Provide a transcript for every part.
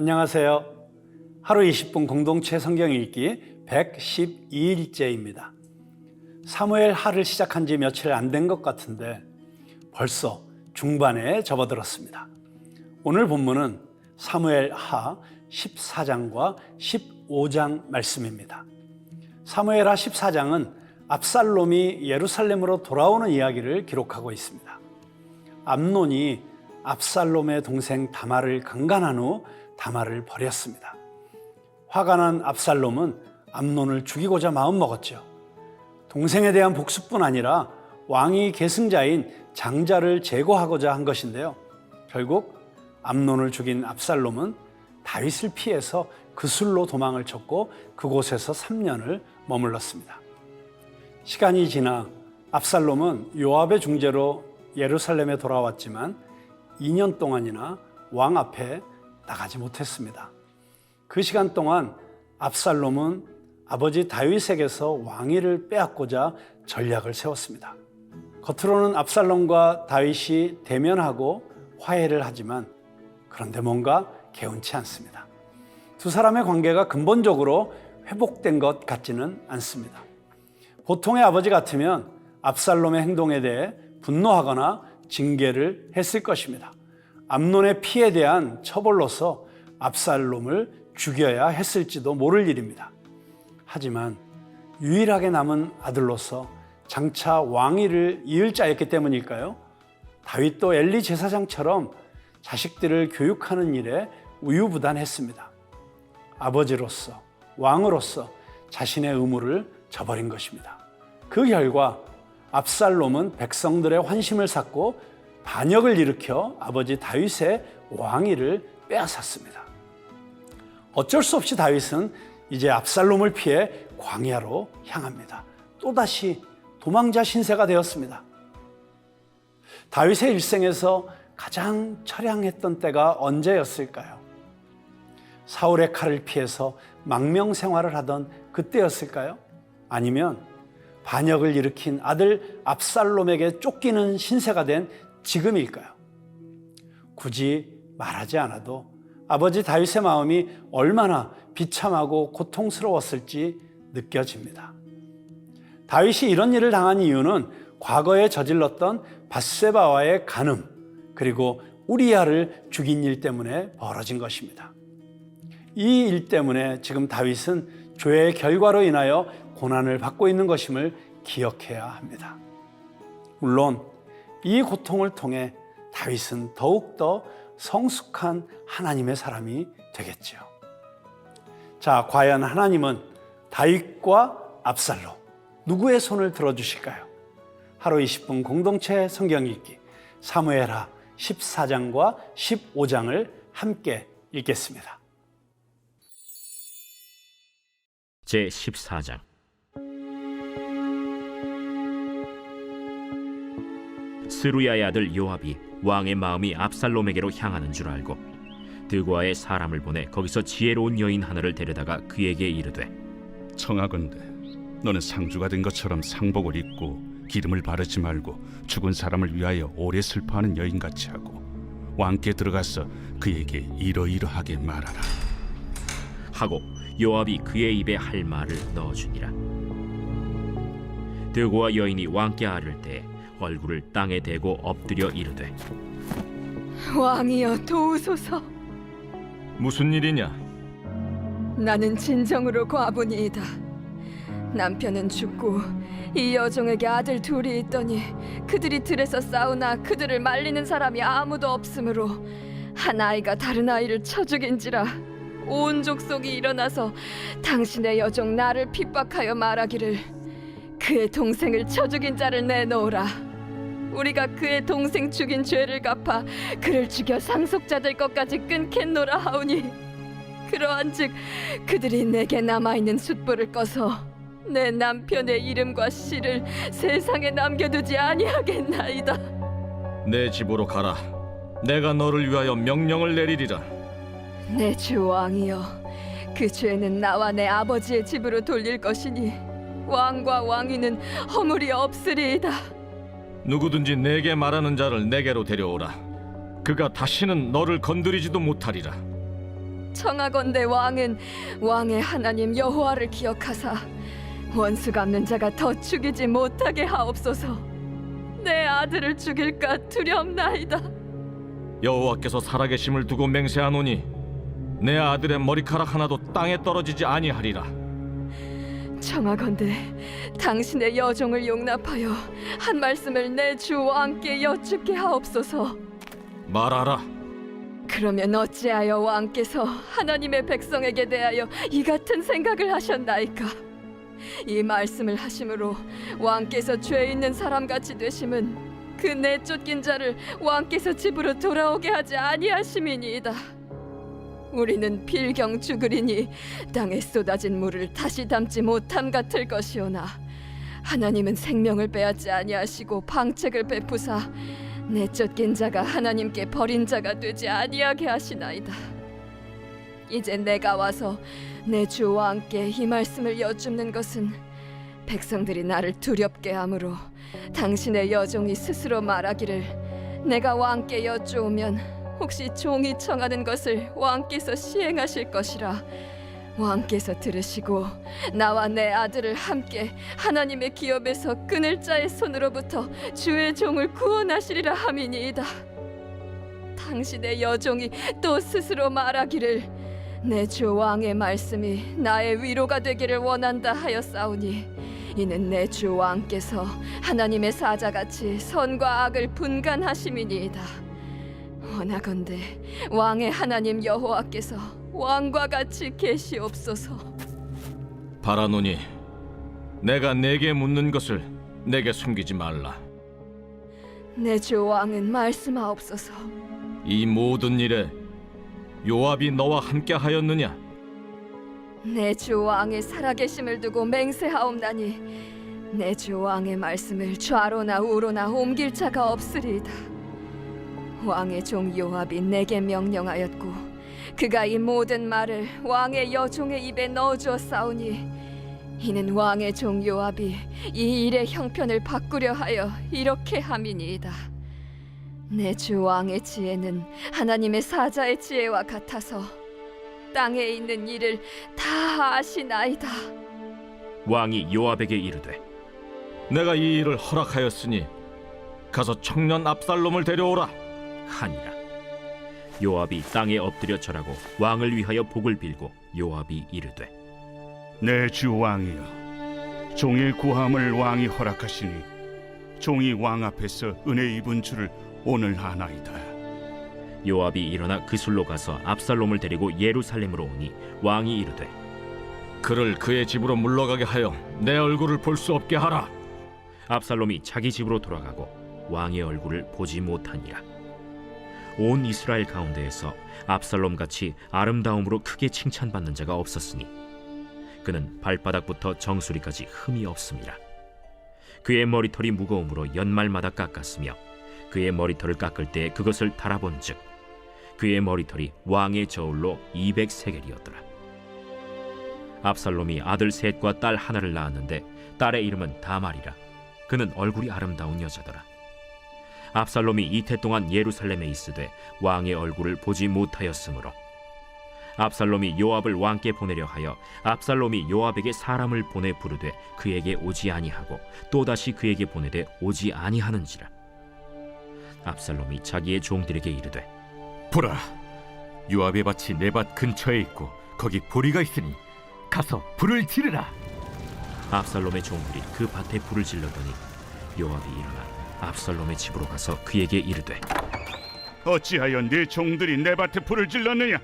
안녕하세요. 하루 20분 공동체 성경 읽기 112일째입니다. 사무엘 하를 시작한 지 며칠 안 된 것 같은데 벌써 중반에 접어들었습니다. 오늘 본문은 사무엘 하 14장과 15장 말씀입니다. 사무엘 하 14장은 압살롬이 예루살렘으로 돌아오는 이야기를 기록하고 있습니다. 암논이 압살롬의 동생 다말을 강간한 후 다말을 버렸습니다. 화가 난 압살롬은 암논을 죽이고자 마음먹었죠. 동생에 대한 복수뿐 아니라 왕위 계승자인 장자를 제거하고자 한 것인데요. 결국 암논을 죽인 압살롬은 다윗을 피해서 그술로 도망을 쳤고 그곳에서 3년을 머물렀습니다. 시간이 지나 압살롬은 요압의 중재로 예루살렘에 돌아왔지만 2년 동안이나 왕 앞에 나가지 못했습니다. 그 시간 동안 압살롬은 아버지 다윗에게서 왕위를 빼앗고자 전략을 세웠습니다. 겉으로는 압살롬과 다윗이 대면하고 화해를 하지만 그런데 뭔가 개운치 않습니다. 두 사람의 관계가 근본적으로 회복된 것 같지는 않습니다. 보통의 아버지 같으면 압살롬의 행동에 대해 분노하거나 징계를 했을 것입니다. 암논의 피에 대한 처벌로서 압살롬을 죽여야 했을지도 모를 일입니다. 하지만 유일하게 남은 아들로서 장차 왕위를 이을 자였기 때문일까요? 다윗도 엘리 제사장처럼 자식들을 교육하는 일에 우유부단했습니다. 아버지로서, 왕으로서 자신의 의무를 저버린 것입니다. 그 결과 압살롬은 백성들의 환심을 샀고 반역을 일으켜 아버지 다윗의 왕위를 빼앗았습니다. 어쩔 수 없이 다윗은 이제 압살롬을 피해 광야로 향합니다. 또다시 도망자 신세가 되었습니다. 다윗의 일생에서 가장 처량했던 때가 언제였을까요? 사울의 칼을 피해서 망명 생활을 하던 그때였을까요? 아니면 반역을 일으킨 아들 압살롬에게 쫓기는 신세가 된 지금일까요? 굳이 말하지 않아도 아버지 다윗의 마음이 얼마나 비참하고 고통스러웠을지 느껴집니다. 다윗이 이런 일을 당한 이유는 과거에 저질렀던 밧세바와의 간음, 그리고 우리야를 죽인 일 때문에 벌어진 것입니다. 이 일 때문에 지금 다윗은 죄의 결과로 인하여 고난을 받고 있는 것임을 기억해야 합니다. 물론 이 고통을 통해 다윗은 더욱더 성숙한 하나님의 사람이 되겠지요. 자, 과연 하나님은 다윗과 압살롬 누구의 손을 들어주실까요? 하루 20분 공동체 성경 읽기 사무엘하 14장과 15장을 함께 읽겠습니다. 제14장. 스루야의 아들 요압이 왕의 마음이 압살롬에게로 향하는 줄 알고 드고아의 사람을 보내 거기서 지혜로운 여인 하나를 데려다가 그에게 이르되 청하건대 너는 상주가 된 것처럼 상복을 입고 기름을 바르지 말고 죽은 사람을 위하여 오래 슬퍼하는 여인같이 하고 왕께 들어가서 그에게 이러이러하게 말하라 하고 요압이 그의 입에 할 말을 넣어주니라. 드고아 여인이 왕께 아를 때 얼굴을 땅에 대고 엎드려 이르되 왕이여 도우소서. 무슨 일이냐? 나는 진정으로 과부니이다. 남편은 죽고 이 여종에게 아들 둘이 있더니 그들이 들에서 싸우나 그들을 말리는 사람이 아무도 없으므로 한 아이가 다른 아이를 쳐 죽인지라. 온 족속이 일어나서 당신의 여종 나를 핍박하여 말하기를 그의 동생을 쳐 죽인 자를 내놓으라. 우리가 그의 동생 죽인 죄를 갚아 그를 죽여 상속자 될 것까지 끊겠노라 하오니 그러한즉 그들이 내게 남아있는 숫불을 꺼서 내 남편의 이름과 씨를 세상에 남겨두지 아니하겠나이다. 내 집으로 가라. 내가 너를 위하여 명령을 내리리라. 내 주 왕이여, 그 죄는 나와 내 아버지의 집으로 돌릴 것이니 왕과 왕위는 허물이 없으리이다. 누구든지 내게 말하는 자를 내게로 데려오라. 그가 다시는 너를 건드리지도 못하리라. 청하건대 왕은 왕의 하나님 여호와를 기억하사 원수 갚는 자가 더 죽이지 못하게 하옵소서. 내 아들을 죽일까 두렵나이다. 여호와께서 살아계심을 두고 맹세하노니 내 아들의 머리카락 하나도 땅에 떨어지지 아니하리라. 청하건대 당신의 여종을 용납하여 한 말씀을 내 주 왕께 여쭙게 하옵소서. 말하라. 그러면 어찌하여 왕께서 하나님의 백성에게 대하여 이 같은 생각을 하셨나이까? 이 말씀을 하심으로 왕께서 죄 있는 사람같이 되심은 그 내쫓긴 자를 왕께서 집으로 돌아오게 하지 아니하심이니이다. 우리는 필경 죽으리니 땅에 쏟아진 물을 다시 담지 못함 같을 것이오나 하나님은 생명을 빼앗지 아니하시고 방책을 베푸사 내쫓긴 자가 하나님께 버린 자가 되지 아니하게 하시나이다. 이제 내가 와서 내 주 왕께 이 말씀을 여쭙는 것은 백성들이 나를 두렵게 하므로 당신의 여종이 스스로 말하기를 내가 왕께 여쭈오면 혹시 종이 청하는 것을 왕께서 시행하실 것이라 왕께서 들으시고 나와 내 아들을 함께 하나님의 기업에서 끊을 자의 손으로부터 주의 종을 구원하시리라 함이니이다. 당신의 여종이 또 스스로 말하기를 내 주 왕의 말씀이 나의 위로가 되기를 원한다 하였사오니 이는 내 주 왕께서 하나님의 사자같이 선과 악을 분간하심이니이다. 원하건대 왕의 하나님 여호와께서 왕과 같이 계시옵소서. 바라노니 내가 내게 묻는 것을 내게 숨기지 말라. 내 주 왕은 말씀하옵소서. 이 모든 일에 요압이 너와 함께 하였느냐? 내 주 왕의 살아계심을 두고 맹세하옵나니 내 주 왕의 말씀을 좌로나 우로나 옮길 자가 없으리이다. 왕의 종 요압이 내게 명령하였고 그가 이 모든 말을 왕의 여종의 입에 넣어주었사오니 이는 왕의 종 요압이 이 일의 형편을 바꾸려 하여 이렇게 함이니이다. 내 주 왕의 지혜는 하나님의 사자의 지혜와 같아서 땅에 있는 일을 다 아시나이다. 왕이 요압에게 이르되 내가 이 일을 허락하였으니 가서 청년 압살롬을 데려오라 하니라. 요압이 땅에 엎드려 절하고 왕을 위하여 복을 빌고 요압이 이르되 내 주 왕이여, 종의 구함을 왕이 허락하시니 종이 왕 앞에서 은혜 입은 줄을 오늘 아나이다. 요압이 일어나 그술로 가서 압살롬을 데리고 예루살렘으로 오니 왕이 이르되 그를 그의 집으로 물러가게 하여 내 얼굴을 볼 수 없게 하라. 압살롬이 자기 집으로 돌아가고 왕의 얼굴을 보지 못하니라. 온 이스라엘 가운데에서 압살롬같이 아름다움으로 크게 칭찬받는 자가 없었으니 그는 발바닥부터 정수리까지 흠이 없음이라. 그의 머리털이 무거움으로 연말마다 깎았으며 그의 머리털을 깎을 때 그것을 달아본즉 그의 머리털이 왕의 저울로 200세겔이었더라. 압살롬이 아들 셋과 딸 하나를 낳았는데 딸의 이름은 다말이라. 그는 얼굴이 아름다운 여자더라. 압살롬이 이태 동안 예루살렘에 있으되 왕의 얼굴을 보지 못하였으므로 압살롬이 요압을 왕께 보내려 하여 압살롬이 요압에게 사람을 보내 부르되 그에게 오지 아니하고 또다시 그에게 보내되 오지 아니하는지라. 압살롬이 자기의 종들에게 이르되 보라, 요압의 밭이 내 밭 근처에 있고 거기 보리가 있으니 가서 불을 지르라. 압살롬의 종들이 그 밭에 불을 질렀더니 요압이 일어나 압살롬의 집으로 가서 그에게 이르되 어찌하여 네 종들이 내 밭에 불을 질렀느냐?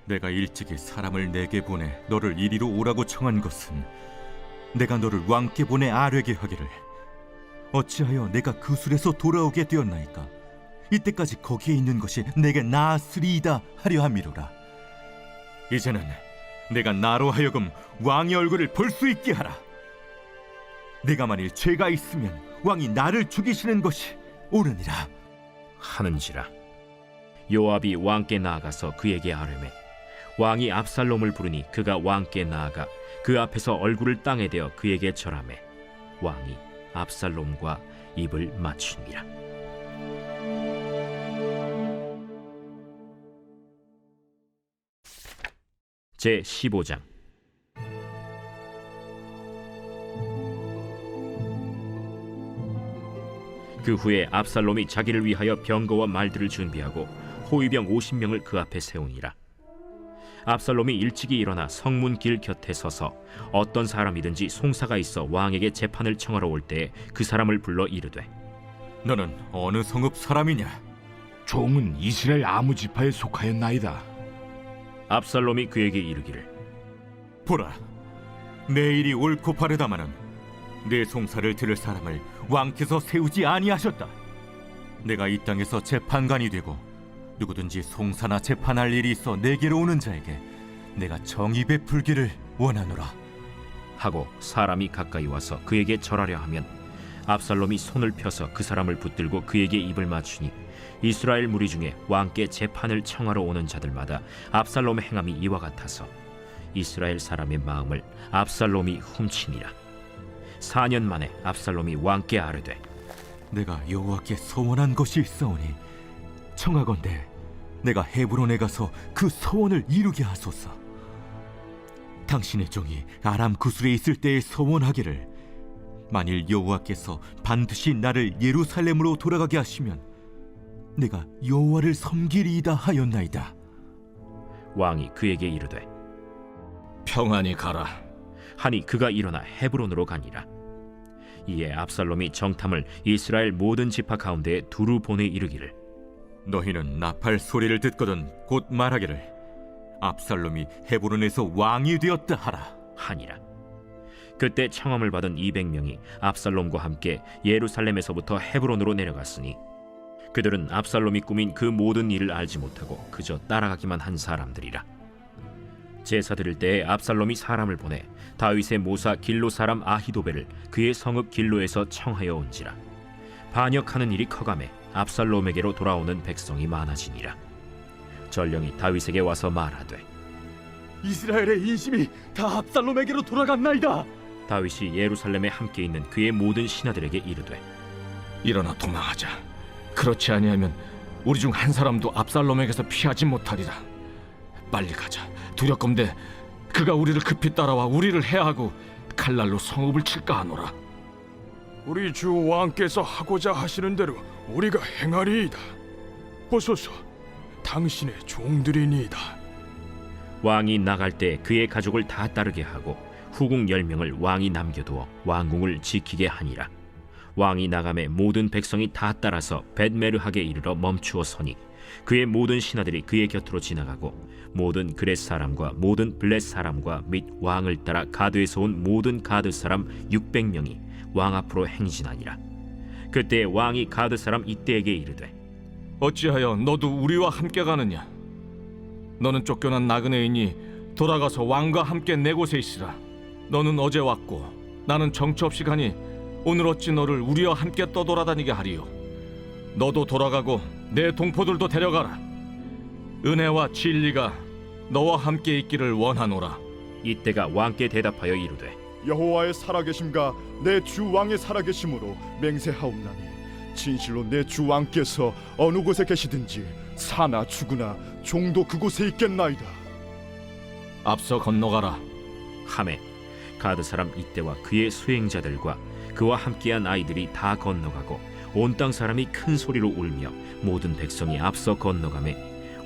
내가 일찍이 사람을 내게 보내 너를 이리로 오라고 청한 것은 내가 너를 왕께 보내 아뢰게 하기를 어찌하여 내가 그술에서 돌아오게 되었나이까? 이때까지 거기에 있는 것이 내게 나았으리이다 하려 함이로라. 이제는 내가 나로 하여금 왕의 얼굴을 볼 수 있게 하라. 내가 만일 죄가 있으면 왕이 나를 죽이시는 것이 옳으니라 하는지라. 요압이 왕께 나아가서 그에게 아뢰매 왕이 압살롬을 부르니 그가 왕께 나아가 그 앞에서 얼굴을 땅에 대어 그에게 절하매 왕이 압살롬과 입을 맞추니라. 제 15장. 그 후에 압살롬이 자기를 위하여 병거와 말들을 준비하고 호위병 50명을 그 앞에 세우니라. 압살롬이 일찍이 일어나 성문 길 곁에 서서 어떤 사람이든지 송사가 있어 왕에게 재판을 청하러 올 때에 그 사람을 불러 이르되, 너는 어느 성읍 사람이냐? 종은 이스라엘 아무 지파에 속하였나이다. 압살롬이 그에게 이르기를, 보라, 내 일이 옳고 바르다마는 내 송사를 들을 사람을 왕께서 세우지 아니하셨다. 내가 이 땅에서 재판관이 되고 누구든지 송사나 재판할 일이 있어 내게로 오는 자에게 내가 정의 베풀기를 원하노라 하고 사람이 가까이 와서 그에게 절하려 하면 압살롬이 손을 펴서 그 사람을 붙들고 그에게 입을 맞추니 이스라엘 무리 중에 왕께 재판을 청하러 오는 자들마다 압살롬의 행함이 이와 같아서 이스라엘 사람의 마음을 압살롬이 훔치니라. 4년 만에 압살롬이 왕께 아뢰되, 내가 여호와께 소원한 것이 있사오니 청하건대 내가 헤브론에 가서 그 소원을 이루게 하소서. 당신의 종이 아람 구술에 있을 때에 소원하기를, 만일 여호와께서 반드시 나를 예루살렘으로 돌아가게 하시면 내가 여호와를 섬기리이다 하였나이다. 왕이 그에게 이르되, 평안히 가라. 하니 그가 일어나 헤브론으로 가니라. 이에 압살롬이 정탐을 이스라엘 모든 지파 가운데에 두루 보내 이르기를, 너희는 나팔 소리를 듣거든 곧 말하기를, 압살롬이 헤브론에서 왕이 되었다 하라. 하니라. 그때 청함을 받은 200명이 압살롬과 함께 예루살렘에서부터 헤브론으로 내려갔으니 그들은 압살롬이 꾸민 그 모든 일을 알지 못하고 그저 따라가기만 한 사람들이라. 제사 드릴 때에 압살롬이 사람을 보내 다윗의 모사 길로 사람 아히도벨을 그의 성읍 길로에서 청하여 온지라. 반역하는 일이 커가매 압살롬에게로 돌아오는 백성이 많아지니라. 전령이 다윗에게 와서 말하되, 이스라엘의 인심이 다 압살롬에게로 돌아갔나이다. 다윗이 예루살렘에 함께 있는 그의 모든 신하들에게 이르되, 일어나 도망하자. 그렇지 아니하면 우리 중 한 사람도 압살롬에게서 피하지 못하리라. 빨리 가자. 두렵건대 그가 우리를 급히 따라와 우리를 해하고 칼날로 성읍을 칠까 하노라. 우리 주 왕께서 하고자 하시는 대로 우리가 행하리이다. 보소서, 당신의 종들이니이다. 왕이 나갈 때 그의 가족을 다 따르게 하고 후궁 10명을 왕이 남겨두어 왕궁을 지키게 하니라. 왕이 나가매 모든 백성이 다 따라서 벳메르하게 이르러 멈추어 서니 그의 모든 신하들이 그의 곁으로 지나가고 모든 그렛 사람과 모든 블렛 사람과 및 왕을 따라 가드에서 온 모든 가드 사람 600명이 왕 앞으로 행진하니라. 그때 왕이 가드 사람 이때에게 이르되, 어찌하여 너도 우리와 함께 가느냐? 너는 쫓겨난 나그네이니 돌아가서 왕과 함께 내 곳에 있으라. 너는 어제 왔고 나는 정처 없이 가니 오늘 어찌 너를 우리와 함께 떠돌아다니게 하리요? 너도 돌아가고 내 동포들도 데려가라. 은혜와 진리가 너와 함께 있기를 원하노라. 이때가 왕께 대답하여 이르되, 여호와의 살아계심과 내 주 왕의 살아계심으로 맹세하옵나니 진실로 내 주 왕께서 어느 곳에 계시든지 사나 죽으나 종도 그곳에 있겠나이다. 앞서 건너가라. 하매 가드 사람 이때와 그의 수행자들과 그와 함께한 아이들이 다 건너가고 온 땅 사람이 큰 소리로 울며 모든 백성이 앞서 건너가매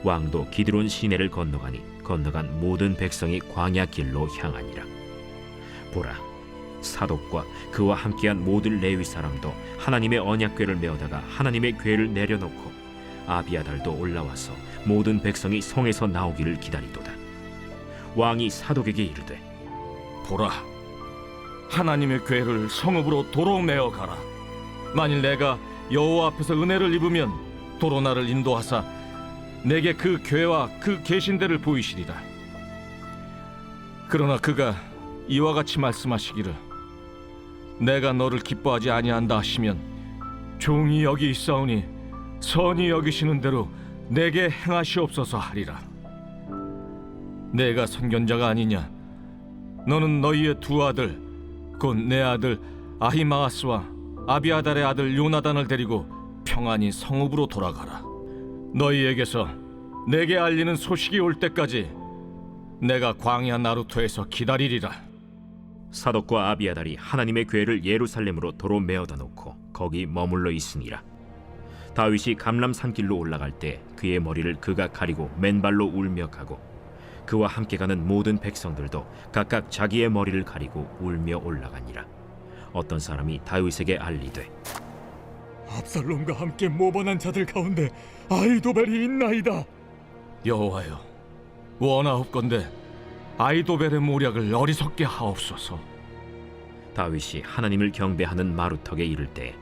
왕도 기드론 시내를 건너가니 건너간 모든 백성이 광야 길로 향하니라. 보라, 사독과 그와 함께한 모든 레위 사람도 하나님의 언약궤를 메어다가 하나님의 궤를 내려놓고 아비아달도 올라와서 모든 백성이 성에서 나오기를 기다리도다. 왕이 사독에게 이르되, 보라, 하나님의 궤를 성읍으로 도로 메어 가라. 만일 내가 여호와 앞에서 은혜를 입으면 도로 나를 인도하사 내게 그 궤와 그 계신대를 보이시리라. 그러나 그가 이와 같이 말씀하시기를, 내가 너를 기뻐하지 아니한다 하시면 종이 여기 있사오니 선히 여기시는 대로 내게 행하시옵소서 하리라. 내가 선견자가 아니냐? 너는 너희의 두 아들 곧 내 아들 아히마아스와 아비아달의 아들 요나단을 데리고 평안히 성읍으로 돌아가라. 너희에게서 내게 알리는 소식이 올 때까지 내가 광야 나루토에서 기다리리라. 사독과 아비아달이 하나님의 궤를 예루살렘으로 도로 메어다 놓고 거기 머물러 있으니라. 다윗이 감람 산길로 올라갈 때 그의 머리를 그가 가리고 맨발로 울며 가고 그와 함께 가는 모든 백성들도 각각 자기의 머리를 가리고 울며 올라가니라. 어떤 사람이 다윗에게 알리되 압살롬과 함께 모반한 자들 가운데 아히도벨이 있나이다. 여호와여, 원하옵건대 아히도벨의 모략을 어리석게 하옵소서. 다윗이 하나님을 경배하는 마루턱에 이를 때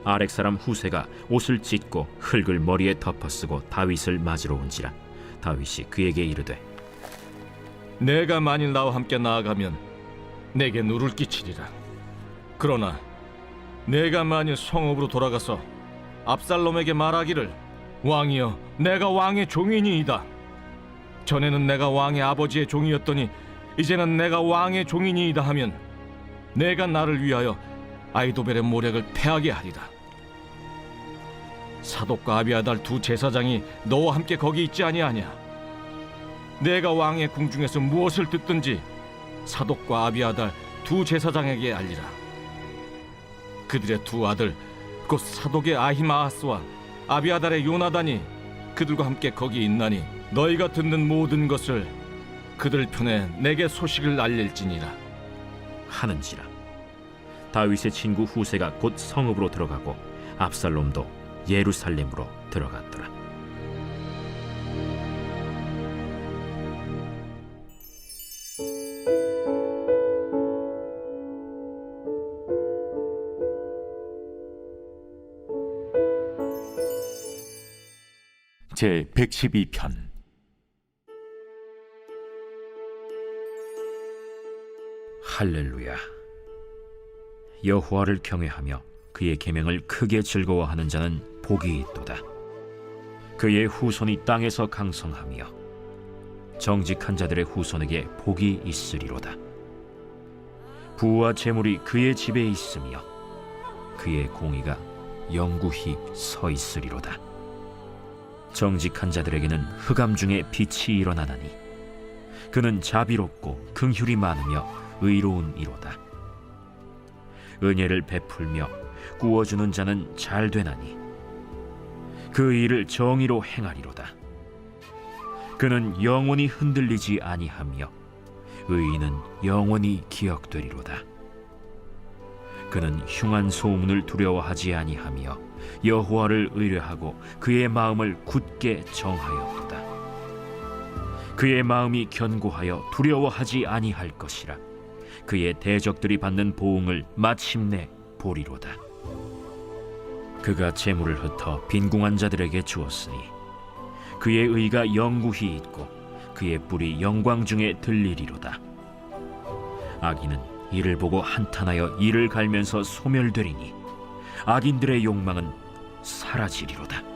아렉 사람 후세가 옷을 찢고 흙을 머리에 덮어쓰고 다윗을 맞으러 온지라. 다윗이 그에게 이르되 내가 만일 나와 함께 나아가면 내게 누를 끼치리라. 그러나 내가 만일 성읍으로 돌아가서 압살롬에게 말하기를 왕이여, 내가 왕의 종이니이다. 전에는 내가 왕의 아버지의 종이었더니 이제는 내가 왕의 종이니이다 하면 내가 나를 위하여 아히도벨의 모략을 패하게 하리라. 사독과 아비아달 두 제사장이 너와 함께 거기 있지 아니하냐? 내가 왕의 궁중에서 무엇을 듣든지 사독과 아비아달 두 제사장에게 알리라. 그들의 두 아들 곧 사독의 아히마아스와 아비아달의 요나단이 그들과 함께 거기 있나니 너희가 듣는 모든 것을 그들 편에 내게 소식을 알릴지니라 하는지라. 다윗의 친구 후세가 곧 성읍으로 들어가고 압살롬도 예루살렘으로 들어갔더라. 제 112편. 할렐루야. 여호와를 경외하며 그의 계명을 크게 즐거워하는 자는 복이 있도다. 그의 후손이 땅에서 강성하며 정직한 자들의 후손에게 복이 있으리로다. 부와 재물이 그의 집에 있으며 그의 공의가 영구히 서 있으리로다. 정직한 자들에게는 흑암 중에 빛이 일어나나니 그는 자비롭고 긍휼이 많으며 의로운 이로다. 은혜를 베풀며 구워주는 자는 잘 되나니 그 일을 정의로 행하리로다. 그는 영원히 흔들리지 아니하며 의인은 영원히 기억되리로다. 그는 흉한 소문을 두려워하지 아니하며 여호와를 의뢰하고 그의 마음을 굳게 정하였도다. 그의 마음이 견고하여 두려워하지 아니할 것이라. 그의 대적들이 받는 보응을 마침내 보리로다. 그가 재물을 흩어 빈궁한 자들에게 주었으니 그의 의가 영구히 있고 그의 뿔이 영광 중에 들리리로다. 악인은 이를 보고 한탄하여 이를 갈면서 소멸되리니 악인들의 욕망은 사라지리로다.